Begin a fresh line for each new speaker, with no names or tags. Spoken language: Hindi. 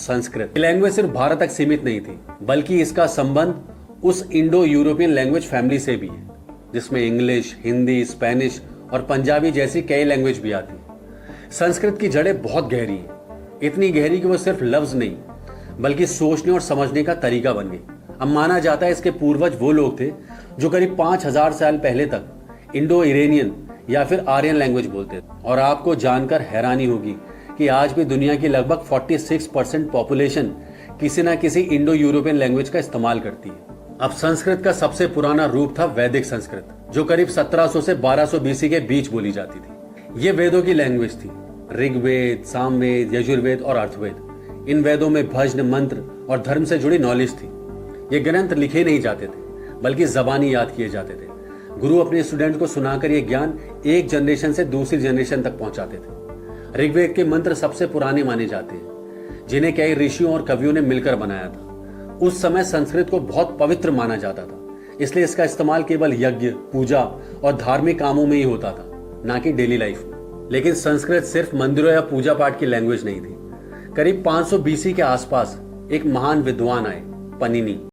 संस्कृत लैंग्वेज सिर्फ भारत तक सीमित नहीं थी, बल्कि इसका संबंध उस इंडो यूरोपियन लैंग्वेज फैमिली से भी है, जिसमें इंग्लिश, हिंदी, स्पेनिश और पंजाबी जैसी कई लैंग्वेज भी आती है। संस्कृत की जड़ें बहुत गहरी हैं, इतनी गहरी कि वो सिर्फ लफ्ज नहीं बल्कि सोचने और समझने का तरीका बन गई। अब माना जाता है इसके पूर्वज वो लोग थे जो करीब 5000 साल पहले तक इंडो इरेनियन या फिर आर्यन लैंग्वेज बोलते थे। और आपको जानकर हैरानी होगी कि आज भी दुनिया की लगभग 46% पॉपुलेशन किसी ना किसी इंडो यूरोपियन लैंग्वेज का इस्तेमाल करती है। अब संस्कृत का सबसे पुराना रूप था वैदिक संस्कृत, जो करीब 1700 से 1200 बीसी के बीच बोली जाती थी। ये वेदों की लैंग्वेज थी। ऋग्वेद, सामवेद, यजुर्वेद और अर्थवेद, इन वेदों में भजन, मंत्र और धर्म से जुड़ी नॉलेज थी। ये ग्रंथ लिखे नहीं जाते थे बल्कि जबानी याद किए जाते थे। गुरु अपने स्टूडेंट को सुनाकर ये ज्ञान एक जनरेशन से दूसरी जनरेशन तक पहुंचाते थे। ऋग्वेद के मंत्र सबसे पुराने माने जाते हैं, जिन्हें कई ऋषियों और कवियों ने मिलकर बनाया था। उस समय संस्कृत को बहुत पवित्र माना जाता था, इसलिए इसका इस्तेमाल केवल यज्ञ, पूजा और धार्मिक कामों में ही होता था, ना कि डेली लाइफ में। लेकिन संस्कृत सिर्फ मंदिरों या पूजा पाठ की लैंग्वेज नहीं थी। करीब 500 बीसी के आसपास एक महान विद्वान आए, पनिनी।